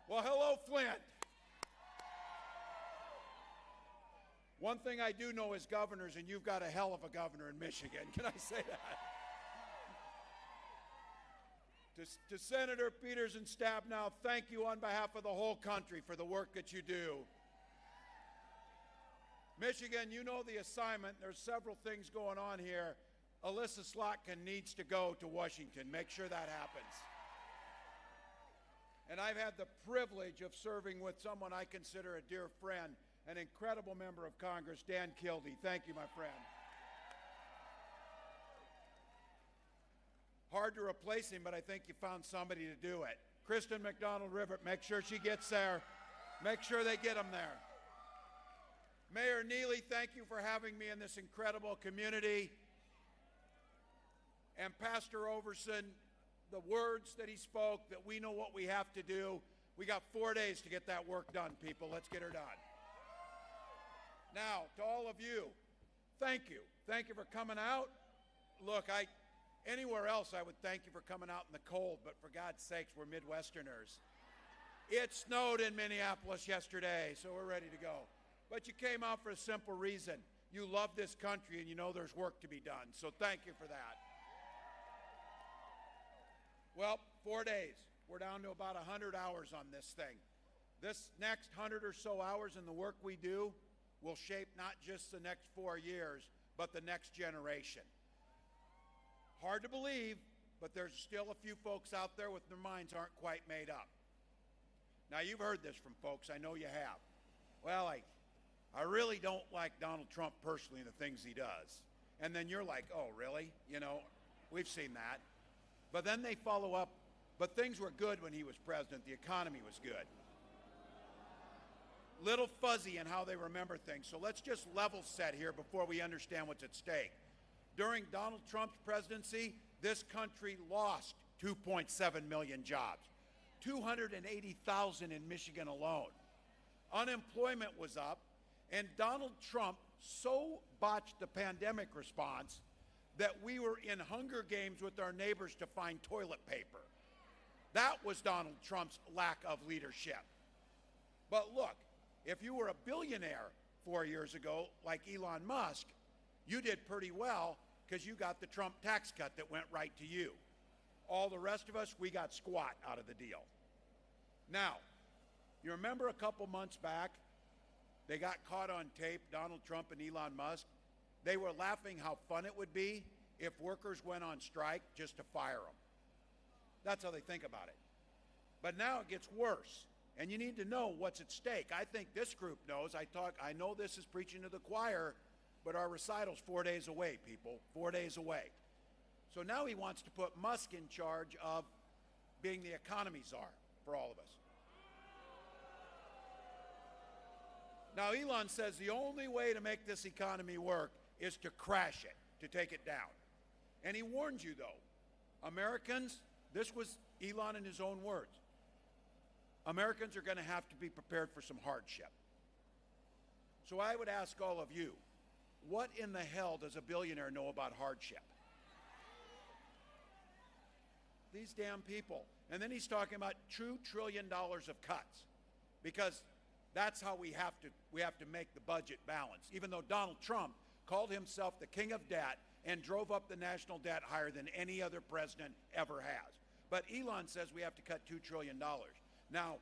Well, hello, Flint. One thing I do know is governors, and you've got a hell of a governor in Michigan. Can I say that? To Senator Peters and Stabenow, thank you on behalf of the whole country for the work that you do. Michigan, you know the assignment. There's several things going on here. Alyssa Slotkin needs to go to Washington. Make sure that happens. And I've had the privilege of serving with someone I consider a dear friend, an incredible member of Congress, Dan Kildee. Thank you, my friend. Hard to replace him, but I think you found somebody to do it. Kristen McDonald-Rivet, make sure she gets there. Make sure they get him there. Mayor Neely, thank you for having me in this incredible community. And Pastor Overson, the words that he spoke, that we know what we have to do. We got 4 days to get that work done, people. Let's get her done. Now, to all of you, thank you. Thank you for coming out. Look, anywhere else I would thank you for coming out in the cold, but for God's sakes, we're Midwesterners. It snowed in Minneapolis yesterday, so we're ready to go. But you came out for a simple reason. You love this country and you know there's work to be done, so thank you for that. Well, 4 days. We're down to about 100 hours on this thing. This next 100 or so hours in the work we do will shape not just the next 4 years, but the next generation. Hard to believe, but there's still a few folks out there with their minds aren't quite made up. Now, you've heard this from folks. I know you have. Well, I really don't like Donald Trump personally and the things he does. And then you're like, oh, really? You know, we've seen that. But then they follow up, but things were good when he was president. The economy was good. Little fuzzy in how they remember things. So let's just level set here before we understand what's at stake. During Donald Trump's presidency, this country lost 2.7 million jobs, 280,000 in Michigan alone. Unemployment was up, and Donald Trump so botched the pandemic response that we were in Hunger Games with our neighbors to find toilet paper. That was Donald Trump's lack of leadership. But look, if you were a billionaire 4 years ago, like Elon Musk, you did pretty well because you got the Trump tax cut that went right to you. All the rest of us, we got squat out of the deal. Now, you remember a couple months back, they got caught on tape, Donald Trump and Elon Musk. They were laughing how fun it would be if workers went on strike just to fire them. That's how they think about it. But now it gets worse, and you need to know what's at stake. I think this group knows. I know this is preaching to the choir, but our recital's 4 days away, people, 4 days away. So now he wants to put Musk in charge of being the economy czar for all of us. Now, Elon says the only way to make this economy work is to crash it, to take it down. And he warned you, though, Americans, this was Elon in his own words, Americans are going to have to be prepared for some hardship. So I would ask all of you, what in the hell does a billionaire know about hardship? These damn people. And then he's talking about $2 trillion of cuts, because that's how we have to make the budget balance, even though Donald Trump called himself the king of debt and drove up the national debt higher than any other president ever has. But Elon says we have to cut $2 trillion. Now,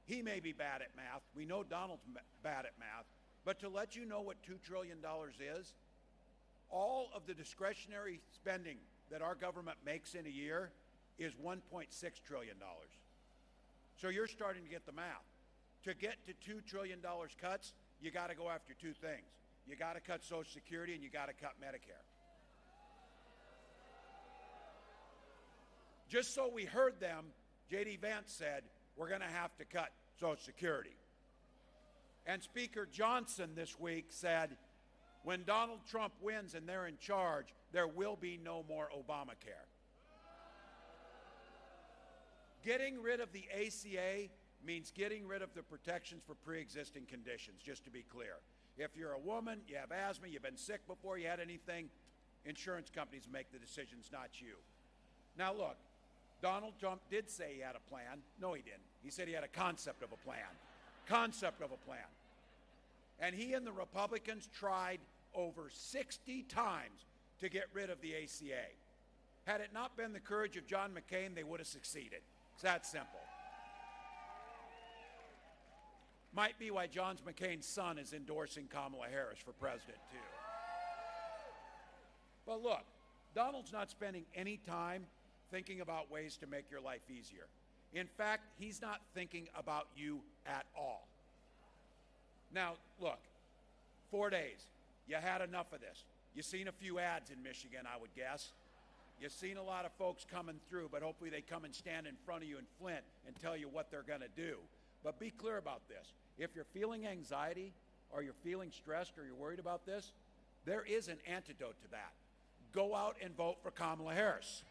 he may be bad at math. We know Donald's bad at math. But to let you know what $2 trillion is, all of the discretionary spending that our government makes in a year is $1.6 trillion. So you're starting to get the math. To get to $2 trillion cuts, you got to go after two things. You got to cut Social Security and you got to cut Medicare. Just so we heard them, J.D. Vance said, we're going to have to cut Social Security. And Speaker Johnson this week said, when Donald Trump wins and they're in charge, there will be no more Obamacare. Getting rid of the ACA means getting rid of the protections for pre-existing conditions, just to be clear. If you're a woman, you have asthma, you've been sick before you had anything, insurance companies make the decisions, not you. Now look, Donald Trump did say he had a plan. No, he didn't. He said he had a concept of a plan. Concept of a plan. And he and the Republicans tried over 60 times to get rid of the ACA. Had it not been the courage of John McCain, they would have succeeded. It's that simple. Might be why John McCain's son is endorsing Kamala Harris for president, too. But look, Donald's not spending any time thinking about ways to make your life easier. In fact, he's not thinking about you at all. Now, look, 4 days. You had enough of this. You've seen a few ads in Michigan, I would guess. You've seen a lot of folks coming through, but hopefully they come and stand in front of you in Flint and tell you what they're going to do. But be clear about this. If you're feeling anxiety or you're feeling stressed or you're worried about this, there is an antidote to that. Go out and vote for Kamala Harris.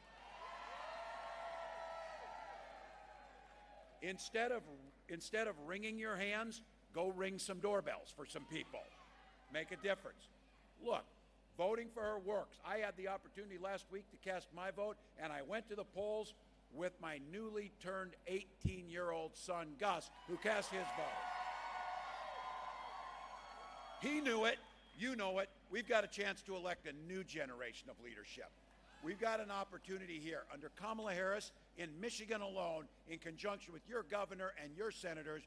Instead of wringing your hands, go ring some doorbells for some people. Make a difference. Look, voting for her works. I had the opportunity last week to cast my vote, and I went to the polls with my newly turned 18-year-old son, Gus, who cast his vote. He knew it. You know it. We've got a chance to elect a new generation of leadership. We've got an opportunity here under Kamala Harris in Michigan alone, in conjunction with your governor and your senators,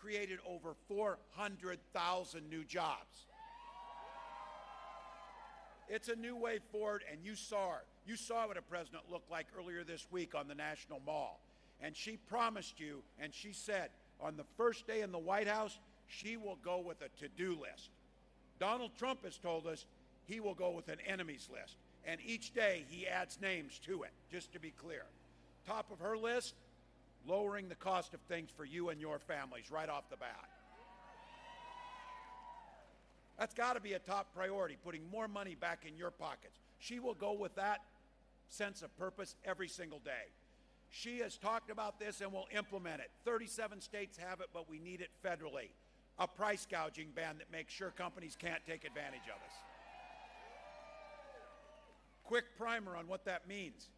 created over 400,000 new jobs. It's a new way forward, and you saw her. You saw what a president looked like earlier this week on the National Mall. And she promised you, and she said, on the first day in the White House, she will go with a to-do list. Donald Trump has told us he will go with an enemies list. And each day he adds names to it, just to be clear. Top of her list, lowering the cost of things for you and your families right off the bat. That's got to be a top priority, putting more money back in your pockets. She will go with that sense of purpose every single day. She has talked about this and will implement it. 37 states have it, but we need it federally. A price gouging ban that makes sure companies can't take advantage of us. Quick primer on what that means.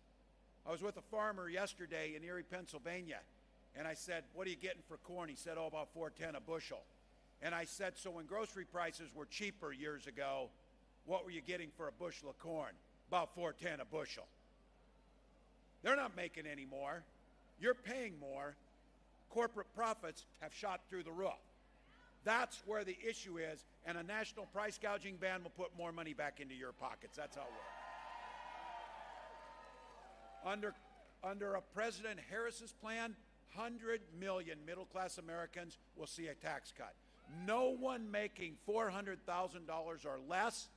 I was with a farmer yesterday in Erie, Pennsylvania, and I said, "What are you getting for corn?" He said, "Oh, about $4.10 a bushel." And I said, "So when grocery prices were cheaper years ago, what were you getting for a bushel of corn?" "About $4.10 a bushel." They're not making any more. You're paying more. Corporate profits have shot through the roof. That's where the issue is, and a national price gouging ban will put more money back into your pockets. That's how it works. Under a President Harris's plan, 100 million middle-class Americans will see a tax cut. No one making $400,000 or less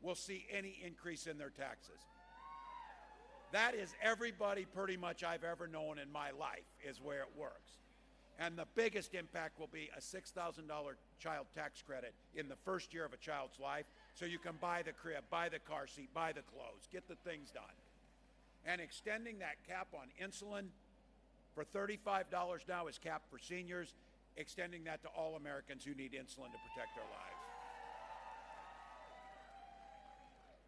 will see any increase in their taxes. That is everybody pretty much I've ever known in my life is where it works. And the biggest impact will be a $6,000 child tax credit in the first year of a child's life, so you can buy the crib, buy the car seat, buy the clothes, get the things done. And extending that cap on insulin for $35 now is capped for seniors, extending that to all Americans who need insulin to protect their lives.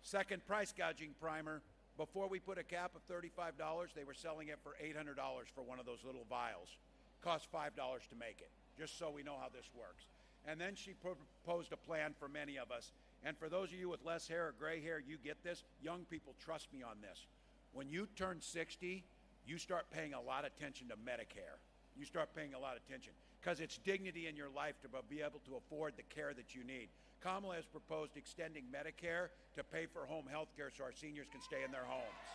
Second price gouging primer. Before we put a cap of $35, they were selling it for $800 for one of those little vials. Cost $5 to make it, just so we know how this works. And then she proposed a plan for many of us. And for those of you with less hair or gray hair, you get this. Young people, trust me on this. When you turn 60, you start paying a lot of attention to Medicare. You start paying a lot of attention because it's dignity in your life to be able to afford the care that you need. Kamala has proposed extending Medicare to pay for home health care so our seniors can stay in their homes.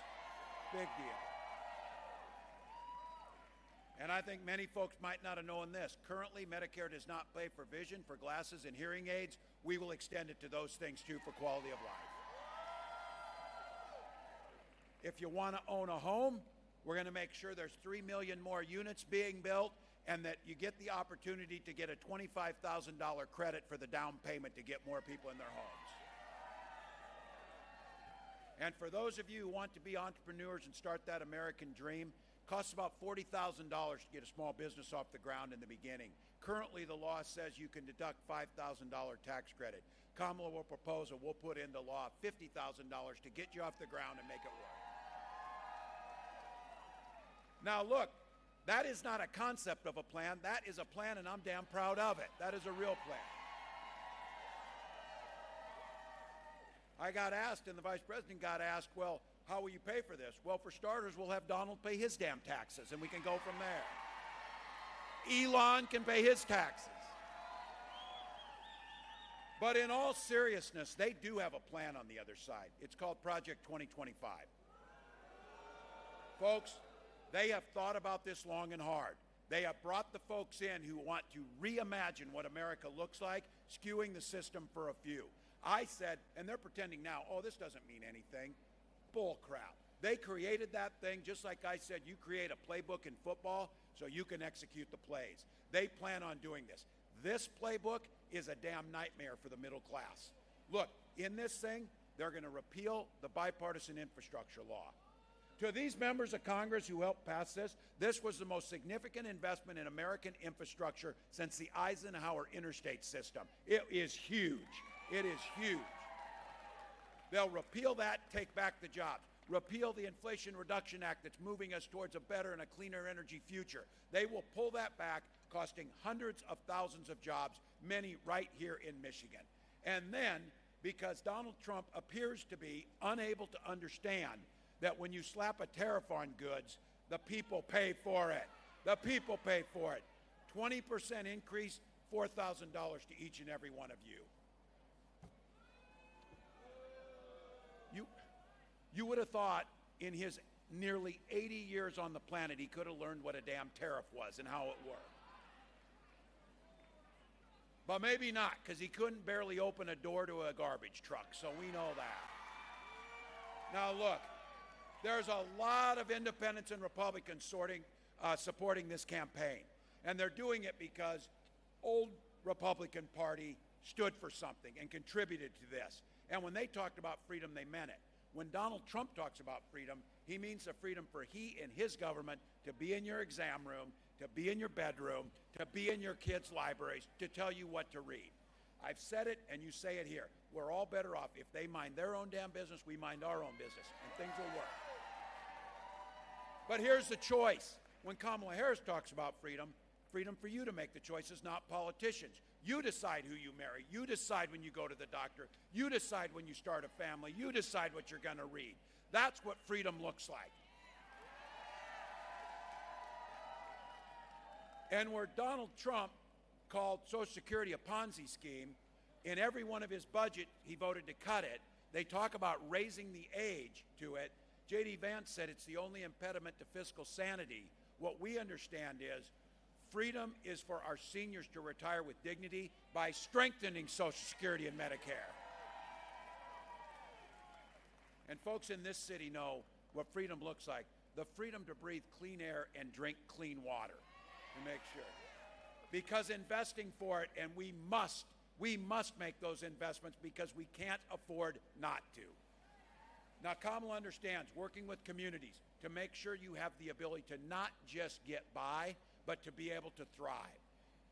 Big deal. And I think many folks might not have known this. Currently, Medicare does not pay for vision, for glasses, and hearing aids. We will extend it to those things, too, for quality of life. If you want to own a home, we're going to make sure there's 3 million more units being built and that you get the opportunity to get a $25,000 credit for the down payment to get more people in their homes. And for those of you who want to be entrepreneurs and start that American dream, it costs about $40,000 to get a small business off the ground in the beginning. Currently, the law says you can deduct $5,000 tax credit. Kamala will propose, and we'll put into law, $50,000 to get you off the ground and make it work. Now look, that is not a concept of a plan. That is a plan, and I'm damn proud of it. That is a real plan. I got asked, and the vice president got asked, well, how will you pay for this? Well, for starters, we'll have Donald pay his damn taxes, and we can go from there. Elon can pay his taxes. But in all seriousness, they do have a plan on the other side. It's called Project 2025. Folks, they have thought about this long and hard. They have brought the folks in who want to reimagine what America looks like, skewing the system for a few. I said, and they're pretending now, oh, this doesn't mean anything. Bull crap. They created that thing just like I said, you create a playbook in football so you can execute the plays. They plan on doing this. This playbook is a damn nightmare for the middle class. Look, in this thing, they're going to repeal the bipartisan infrastructure law. To these members of Congress who helped pass this, this was the most significant investment in American infrastructure since the Eisenhower interstate system. It is huge. It is huge. They'll repeal that, take back the jobs. Repeal the Inflation Reduction Act that's moving us towards a better and a cleaner energy future. They will pull that back, costing hundreds of thousands of jobs, many right here in Michigan. And then, because Donald Trump appears to be unable to understand that when you slap a tariff on goods, the people pay for it. The people pay for it. 20% increase, $4,000 to each and every one of you. You would have thought in his nearly 80 years on the planet he could have learned what a damn tariff was and how it worked. But maybe not, because he couldn't barely open a door to a garbage truck, so we know that. Now look, there's a lot of independents and Republicans supporting this campaign. And they're doing it because old Republican Party stood for something and contributed to this. And when they talked about freedom, they meant it. When Donald Trump talks about freedom, he means the freedom for he and his government to be in your exam room, to be in your bedroom, to be in your kids' libraries, to tell you what to read. I've said it, and you say it here. We're all better off. If they mind their own damn business, we mind our own business, and things will work. But here's the choice. When Kamala Harris talks about freedom, freedom for you to make the choices, not politicians. You decide who you marry. You decide when you go to the doctor. You decide when you start a family. You decide what you're going to read. That's what freedom looks like. And where Donald Trump called Social Security a Ponzi scheme, in every one of his budget, he voted to cut it. They talk about raising the age to it. J.D. Vance said it's the only impediment to fiscal sanity. What we understand is freedom is for our seniors to retire with dignity by strengthening Social Security and Medicare. And folks in this city know what freedom looks like. The freedom to breathe clean air and drink clean water, to make sure. Because investing for it, and we must make those investments because we can't afford not to. Now, Kamala understands working with communities to make sure you have the ability to not just get by, but to be able to thrive.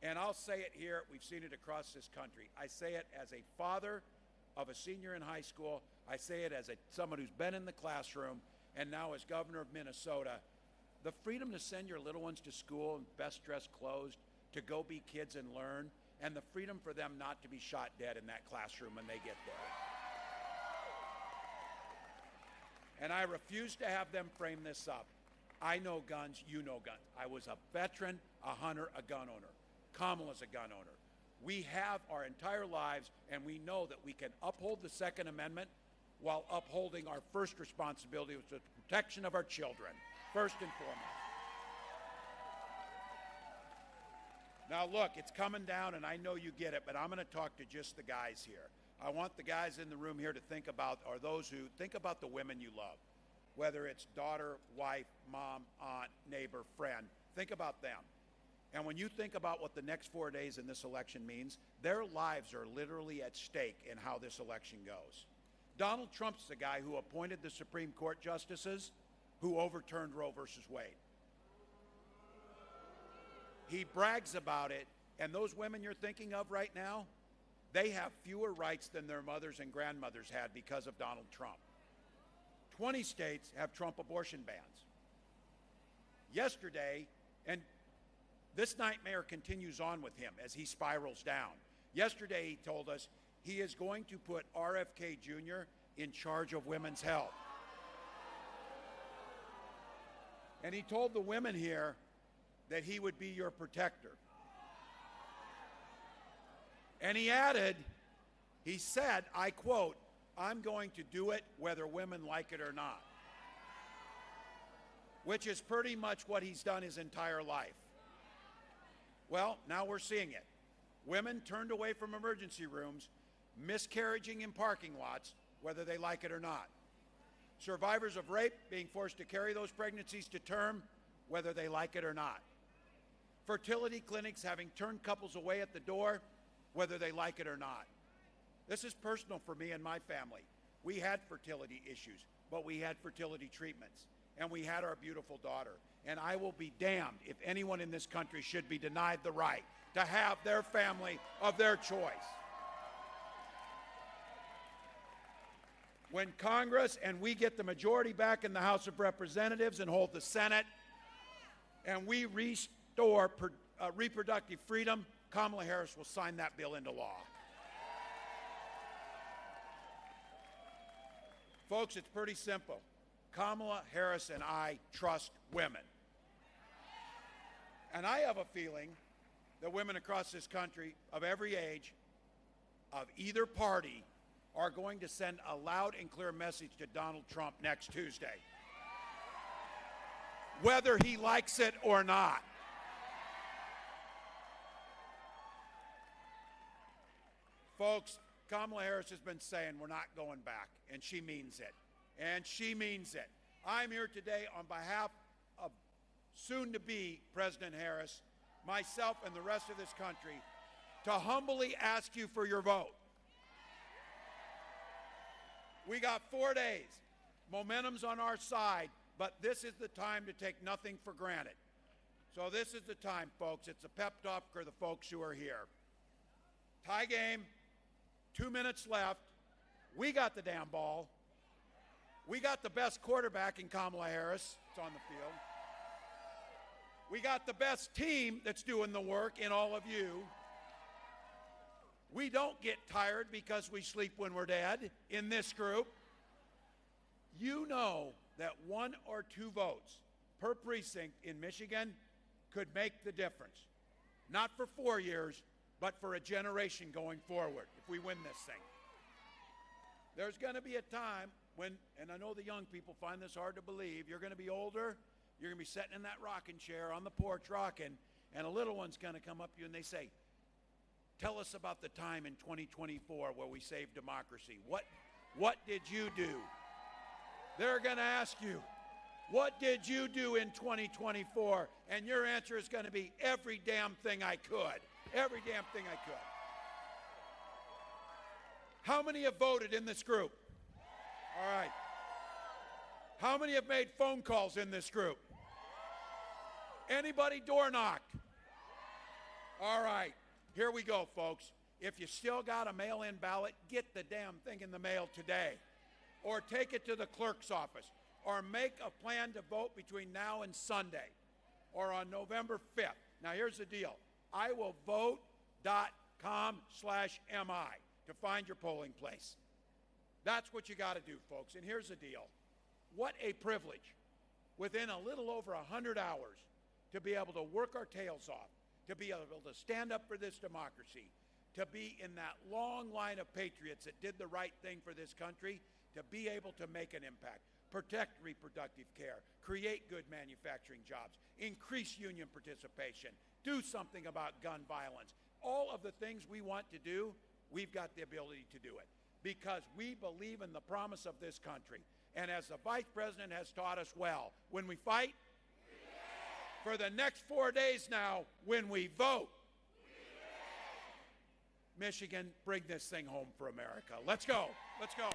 And I'll say it here, we've seen it across this country. I say it as a father of a senior in high school. I say it as someone who's been in the classroom, and now as governor of Minnesota. The freedom to send your little ones to school in best dressed clothes, to go be kids and learn, and the freedom for them not to be shot dead in that classroom when they get there. And I refuse to have them frame this up. I know guns, you know guns. I was a veteran, a hunter, a gun owner. Kamala's a gun owner. We have our entire lives, and we know that we can uphold the Second Amendment while upholding our first responsibility, which is the protection of our children, first and foremost. Now look, it's coming down, and I know you get it, but I'm going to talk to just the guys here. I want the guys in the room here to think about, or those who think about the women you love, whether it's daughter, wife, mom, aunt, neighbor, friend. Think about them. And when you think about what the next 4 days in this election means, their lives are literally at stake in how this election goes. Donald Trump's the guy who appointed the Supreme Court justices who overturned Roe versus Wade. He brags about it, and those women you're thinking of right now, they have fewer rights than their mothers and grandmothers had because of Donald Trump. 20 states have Trump abortion bans. Yesterday, and this nightmare continues on with him as he spirals down. Yesterday, he told us he is going to put RFK Jr. in charge of women's health. And he told the women here that he would be your protector. And he added, he said, I quote, I'm going to do it whether women like it or not. Which is pretty much what he's done his entire life. Well, now we're seeing it. Women turned away from emergency rooms, miscarriaging in parking lots, whether they like it or not. Survivors of rape being forced to carry those pregnancies to term, whether they like it or not. Fertility clinics having turned couples away at the door, whether they like it or not. This is personal for me and my family. We had fertility issues, but we had fertility treatments, and we had our beautiful daughter. And I will be damned if anyone in this country should be denied the right to have their family of their choice. When Congress and we get the majority back in the House of Representatives and hold the Senate, and we restore reproductive freedom, Kamala Harris will sign that bill into law. Folks, it's pretty simple. Kamala Harris and I trust women. And I have a feeling that women across this country of every age, of either party, are going to send a loud and clear message to Donald Trump next Tuesday, whether he likes it or not. Folks, Kamala Harris has been saying we're not going back, and she means it. And she means it. I'm here today on behalf of soon-to-be President Harris, myself, and the rest of this country to humbly ask you for your vote. We got 4 days. Momentum's on our side, but this is the time to take nothing for granted. So this is the time, folks. It's a pep talk for the folks who are here. Tie game, 2 minutes left. We got the damn ball. We got the best quarterback in Kamala Harris. It's on the field. We got the best team that's doing the work in all of you. We don't get tired because we sleep when we're dead in this group. You know that 1 or 2 votes per precinct in Michigan could make the difference. Not for 4 years, but for a generation going forward if we win this thing. There's going to be a time when, and I know the young people find this hard to believe, you're going to be older, you're going to be sitting in that rocking chair on the porch rocking, and a little one's going to come up to you and they say, tell us about the time in 2024 where we saved democracy. What did you do? They're going to ask you, what did you do in 2024? And your answer is going to be every damn thing I could. Every damn thing I could. How many have voted in this group? All right. How many have made phone calls in this group? Anybody door knocked? All right. Here we go, folks. If you still got a mail-in ballot, get the damn thing in the mail today. Or take it to the clerk's office. Or make a plan to vote between now and Sunday. Or on November 5th. Now, here's the deal. iwillvote.com/mi to find your polling place. That's what you got to do, folks. And here's the deal. What a privilege, within a little over 100 hours, to be able to work our tails off, to be able to stand up for this democracy, to be in that long line of patriots that did the right thing for this country, to be able to make an impact, protect reproductive care, create good manufacturing jobs, increase union participation, do something about gun violence. All of the things we want to do, we've got the ability to do it because we believe in the promise of this country. And as the Vice President has taught us well, when we fight, for the next 4 days now, when we vote, Michigan, bring this thing home for America. Let's go. Let's go.